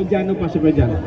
Mediano pa si Mediano.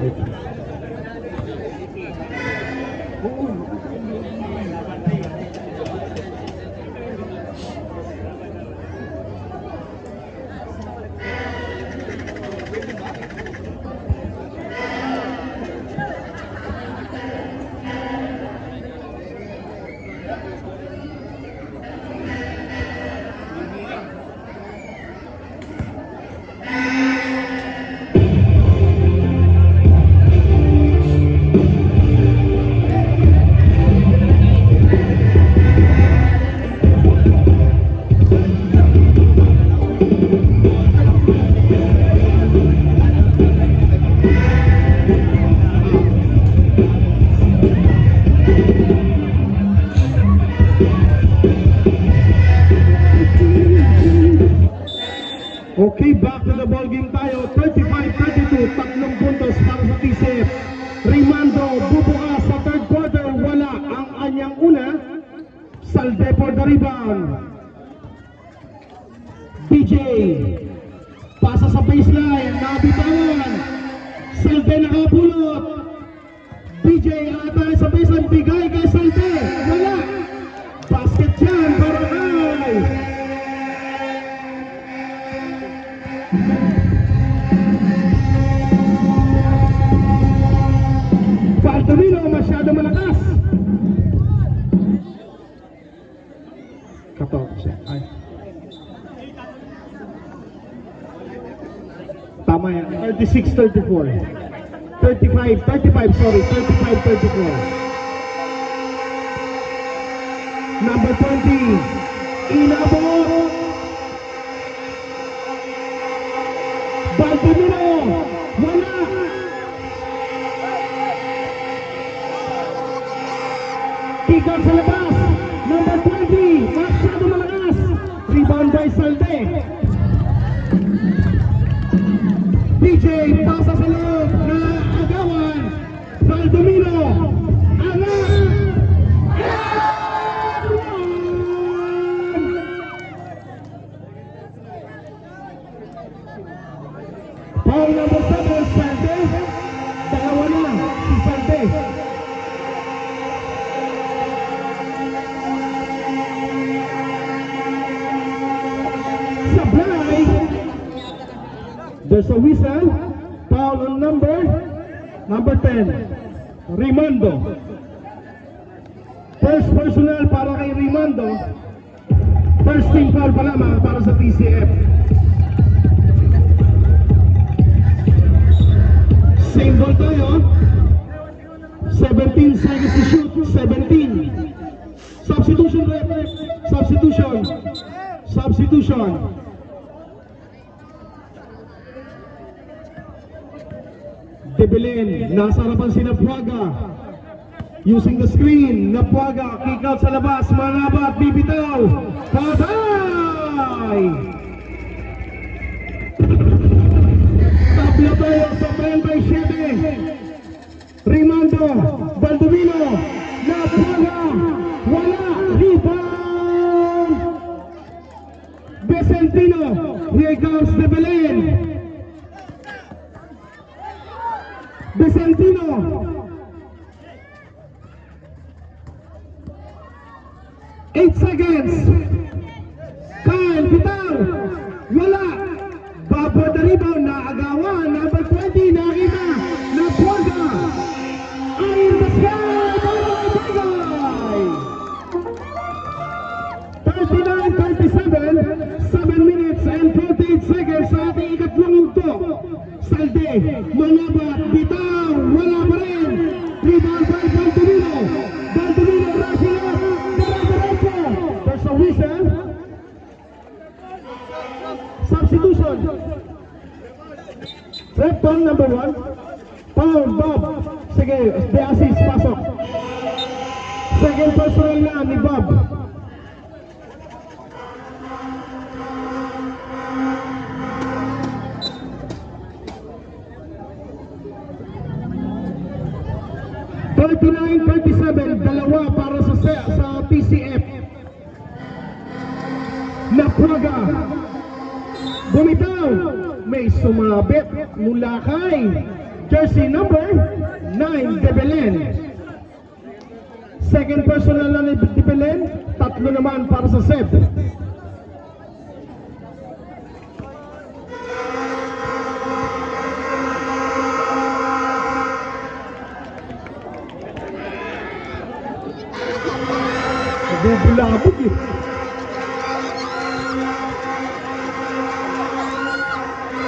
Okay, back to the ball game tayo. 35-32, tatlong puntos para sa TCF. Rimando bubukas sa third quarter. Wala ang anyang una. Salde for the rebound. DJ pasa sa baseline. Nabitawan. Salde nakapulot. DJ atay sa baseline. Bigay kay Salde. Wala. Basket yan para kay Valdomiro, masyado malakas. 14. Ay. Tama yan. 36-34. 35, sorry. 35-34. Number 20. Inabot. Valdomiro. Wala. Tigang sa labas. Number 20. Masyado malakas. Rebound by Salde. DJ pasa sa loob na agawan. Valdomiro. Angat. Foul number 7. Salde. Dalawa na si Salde. There's a whistle. Foul on number 10. Rimando. First personal para kay Rimando. First team foul pa lamang para sa TCF. Same ball tayo. 17 seconds to shoot. 17. Substitution rep. Substitution. Debelin, nasa harapan si Napuaga. Using the screen, Napuaga, kick out sa labas, manabat, bibitaw. Patay! Tabla tayo sa 10-7. Rimando, Valdomiro, Napuaga, wala, rebound! Vicentino, here comes Debelin. Vicentino. Eight seconds. Kyle, bitaw. Wala. Babo the rebound na agawan. Number 20 nakita. Napuaga. Eye in the sky. Bagay. 39-37. 7 minutes and 48 seconds sa ating ikatlong yugto. Salde, manabat, bitaw, wala pa rin. Rebound by Valdomiro. Valdomiro rushing up. Diretso. There's a whistle. Substitution. Rep on number 1. Foul, Bob. Sige, de assist, pasok. Second personal na ni Bob. dalawa para sa TCF. Napuaga. Bumitaw. may sumabit mula kay jersey number 9, De Belen. Second personal na ni De Belen, 3 naman para sa Seb. Nabubulabog eh.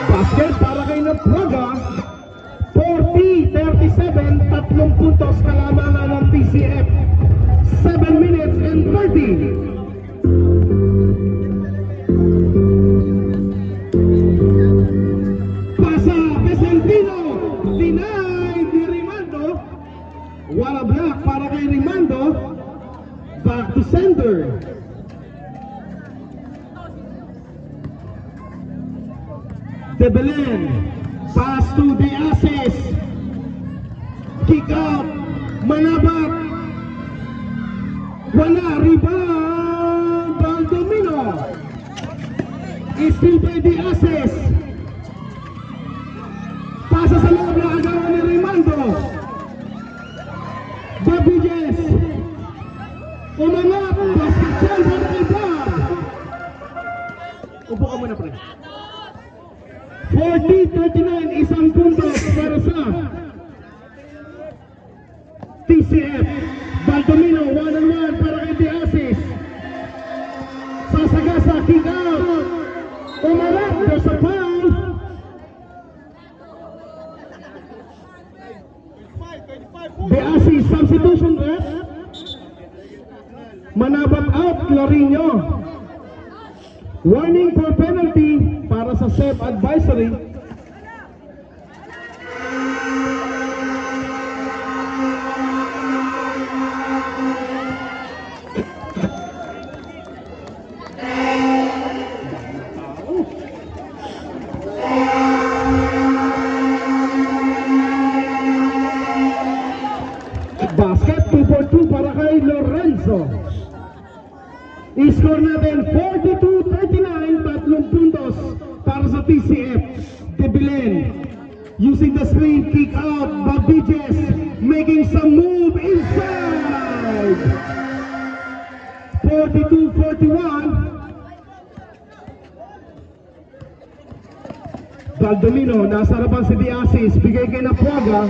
Basket para kay Napraga. 40-37, 3 puntos kalamangan ng TCF. 7 minutes and 30. Pasa Vicentino, denied ni Rimando. What a block para kay Rimando. Back to center. De Belen, pass to the assist. Kick out, Manabat. Wala, rebound, Baldomino. Still by the assist. Pasa sa loob na agawan ni Rimando. Babijes. Umangat, basketball para kay Bob. Upo ka muna, pre. 40-39, isang puntos para sa TCF. Baldomino, 1-on-1 para kay The Assist. Sasagasa, kick out. Umarap, there's a foul. The Assist, substitution ref. Manabat out, Clarino. Warning for penalty para sa Seb Advisory. Basket 2-for-2 para kay Lorenzo. I-score natin 42-39, 3 puntos para sa TCF. De Belen using the screen, kick out. Babijes making some move inside. 42-41. Baldomino, nasa harapan si The Assist, bigay kay Napraga.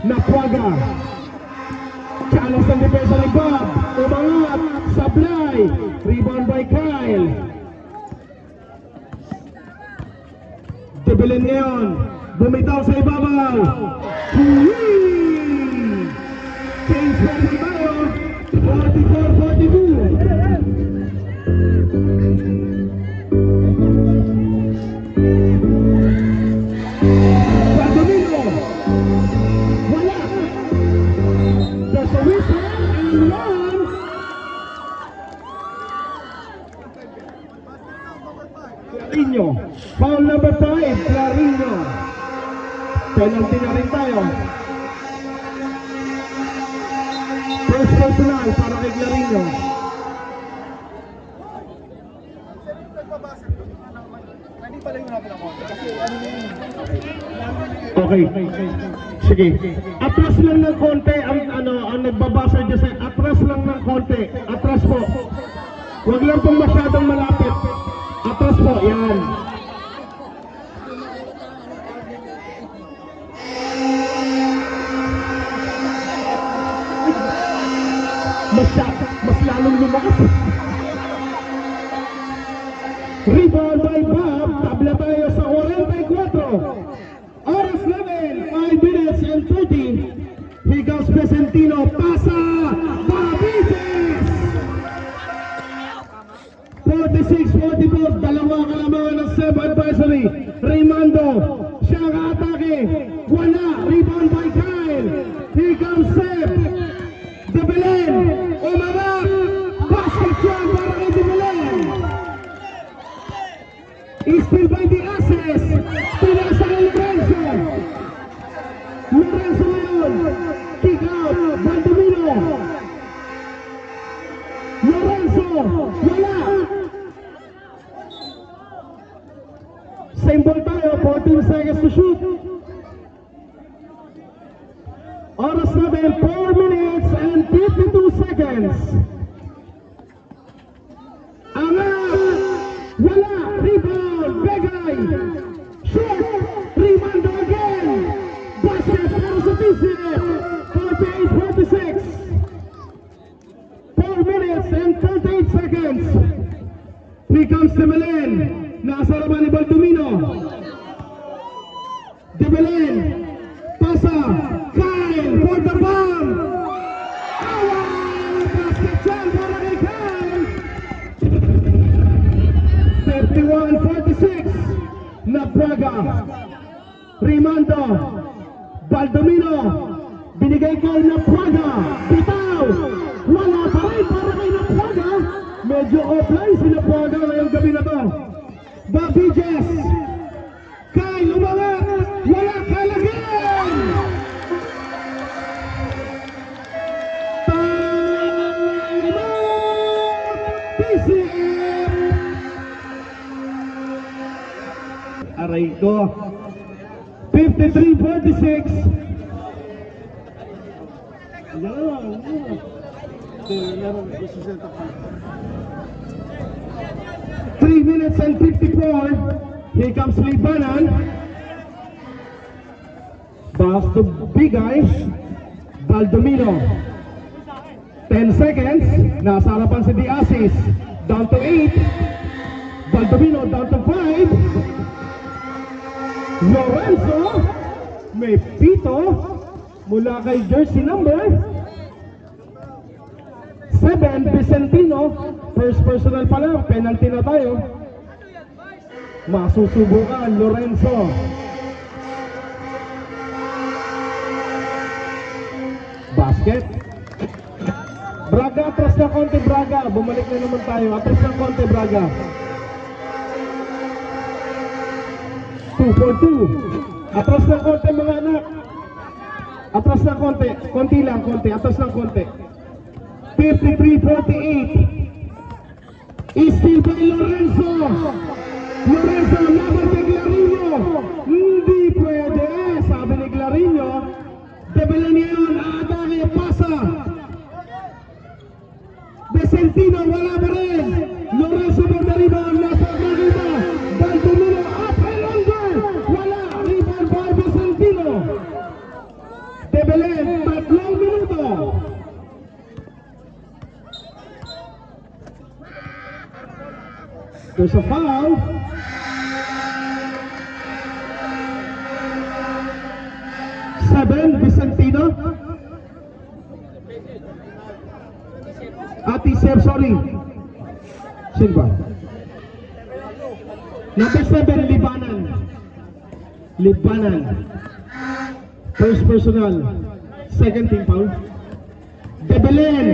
Napraga. Challenge ng depensa ni Bob. Umangat. Sablay. Rebound by Kyle. De Belen ngayon. Bumitaw sa ibabaw. Change for the Bayo. 44-42. Baldomino. Wala. There's a whistle and one. Clarino. Foul number 5, Clarino. Penalty na rin tayo. First personal para kay Clarino. Okay. Sige. Atras lang ng konti ang nagbabasa dyan sa atras lang ng konti. Atras po. Huwag lang pong masyadong malapit. Atras po. Yan. Mas lalong lumakas. Rebound by Bob. Tabla tayo sa 44. Oras namin, 5 minutes and 30. Here comes Vicentino. Pasa! Babijes! 46-44. Dalawa kalamangan ng Seb Advisory. Rimando. Siya ang atake. Wala. Rebound by Kyle. Here comes Seb. De Belen. Umarap. Basket yan para kay De Belen. Still by the Assist. Pinasa kay Lorenzo. Lorenzo ngayon. Kick out. Baldomino. Lorenzo. Wala. Same ball tayo, 14 seconds to shoot. Oras natin, 4 minutes and 52 seconds. Angat! Wala! Rebound! Begay! Shoot! Rebound again! Basket para sa TCF! 48-46. 4 minutes and 38 seconds. Here comes Debelen. Nasa laban ni Baldomino. Debelen. Pasa. Kyle for the bomb. Basket shot para kay Kyle. 51-46. Napraga. Rimando. Baldomino. Binigay kay Napraga. Bitaw. Wala pa rin para kay Napraga. Medyo offline si Napraga ngayong gabi na to. Bobby Jess. Kyle umangat. Wala kalagyan. TCF. Aray ko. 53-46. Yan. 3 minutes and 54. Here comes Libanan. Pass to Bigay. Baldomino. 10 seconds. Nasa harapan si Diasis. Down to 8. Baldomino down to 5. Lorenzo. May pito. Mula kay jersey number 7, Vicentino. First personal pa lang, penalty na tayo. Masusubukan, Lorenzo. Basket. Braga, atras na konti, Braga. Bumalik na naman tayo. Atras na konti, Braga. 2-4-2. Atras na konti, mga anak. Atras na konti. Konti lang, konti. Atras na konti. 53-48. Steal by Lorenzo. Lorenzo, laban kay Clarinho. Hindi pwede, sabi ni Clarinho. Debelen yun, aatake, pasa. Vicentino, wala pa rin. Lorenzo for the rebound, nasa Magida. Baldomino, up and under. Wala, rebound by Vicentino. Debelen, 3 minuto. There's a foul. Vicentino. TCF, sorry. Sino ba? Number 7, Libanan. Libanan. First personal. Second team foul. Debelen.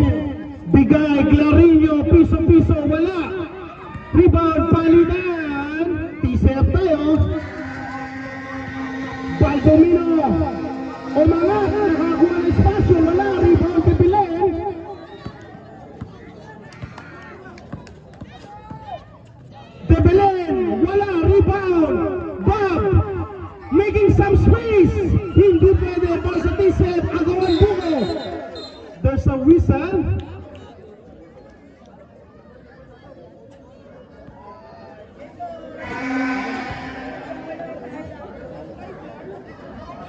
Bigay, Clarinho, piso-piso, wala. Rebound, palitan. TCF tayo. Baldomino. Umangat, nakakuha ng espasyo, wala. Rebound, Debelen. Debelen, wala. Rebound. Bob, making some space. Hindi pwede para sa TCF. Agawan buko. There's a whistle.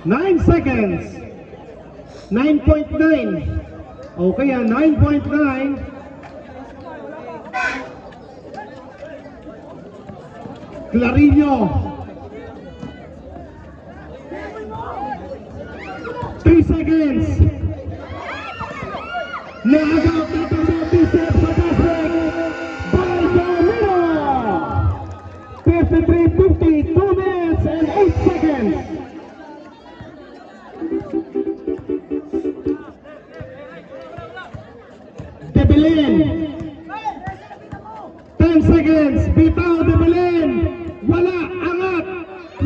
Nine seconds. 9.9. Okay, 9.9. Clarinho. 3 seconds. Naagaw na ito sa TCF sa basket. Baldomino. 53-50. 2 minutes and 8 seconds. Debelen. 10 seconds. Bitaw, Debelen. Wala, angat.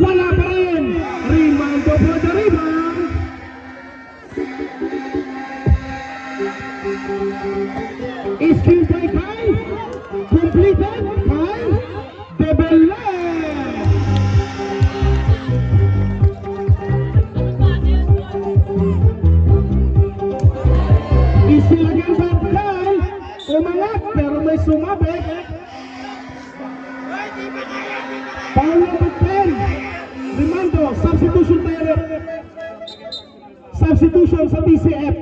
Wala pa rin. Rimando for the rebound. Skill by Kyle. Completed by Debelen. pero may sumabit. Foul number 10. Rimando, substitution tayo. Substitution sa TCF.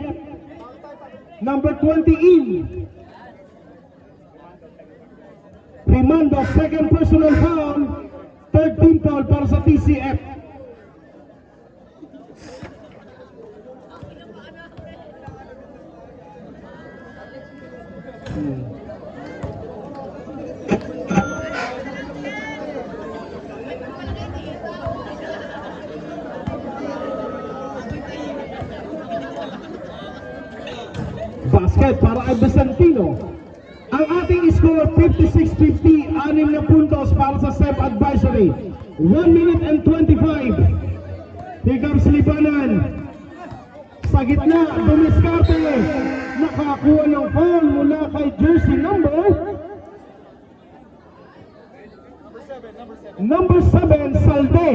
Number 20 in. Rimando, second personal foul. Third team foul para sa TCF. Basket para kay Vicentino. Ang ating score 56-50, 6 na puntos para sa SEP Advisory. 1 minute and 25. Here comes Libanan. Sa gitna, dumiskarte. Nakakuha ng foul mula kay jersey number 7, Salde.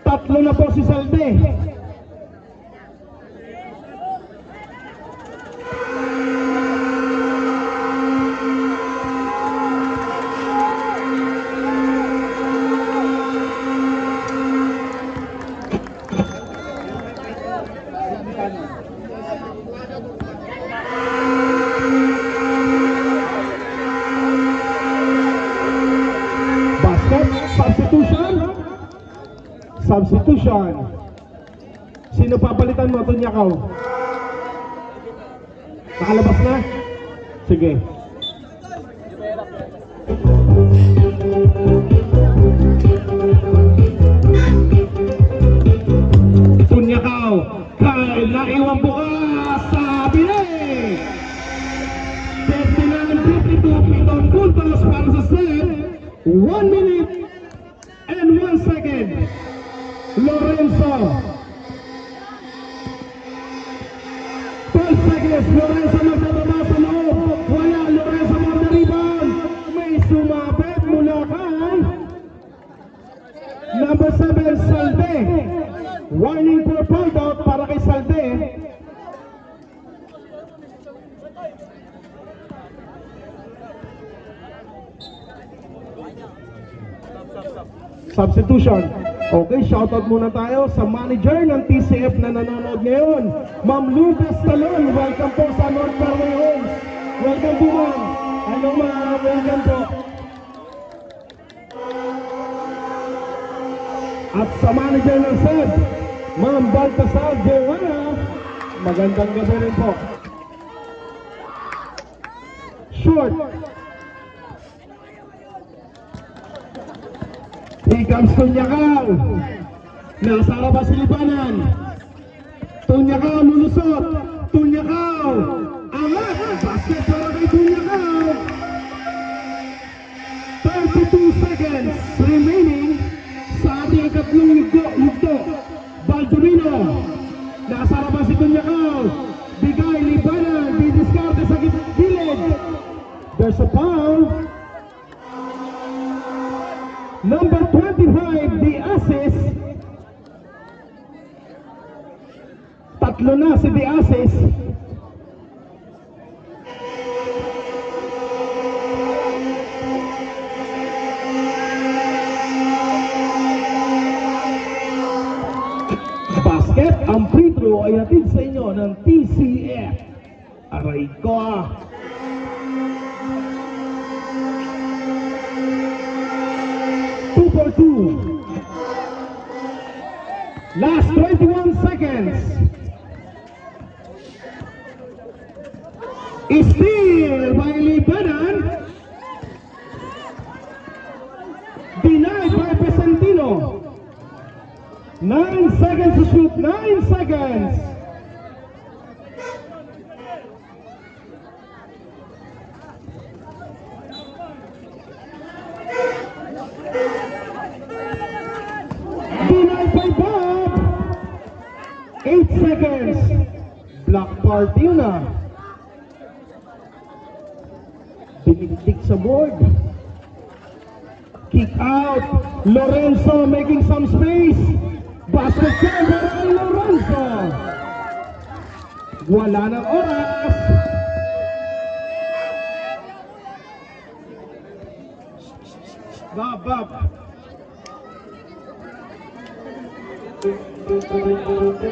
Tatlo na po si Salde. Substitution. Sino papalitan mo? Tunyakaw. Nakalabas na? Sige. Tunyakaw. Kyle, naiwan bukas sa binig. 59-52, pitong puntos para sa set. 1 minute and 1 second. Lorenzo. 12 seconds. Lorenzo magdadama sa loob. Wala. Lorenzo magda-rebound. May sumabit mula kay number 7, Salde. Warning for foul out para kay Salde. Substitution. Okay, shoutout muna tayo sa manager ng TCF na nanonood ngayon. Ma'am Lucas Talon, welcome po sa North Fairway Homes. Welcome po ma'am. Hello ma'am, welcome po. At sa manager ng SED, Ma'am Baltasar Joanna, magandang gabi rin po. Short. Here comes Tunyakaw. Nasa arabas si Libanan. Tunyakaw lulusot. Tunyakaw. Angat. Basket para kay Tunyakaw. 32 seconds remaining sa ating ikatlong yugto. Baldomino. Nasa arabas si Tunyakaw. Bigay Libanan. Didiskarte sa gilid. There's a foul. Number 25, the assist. Tatlo na si the assist. Basket, ang free throw ay hatid sa inyo ng TCF. Aray ko ah. For 2. Last 21 seconds. Steal by Libanan. Denied by Vicentino. 9 seconds to shoot. 9 seconds. Black party yun ah. Binigtik sa board. Kick out. Lorenzo making some space. Basket shot by Lorenzo. Wala ng oras. Bob.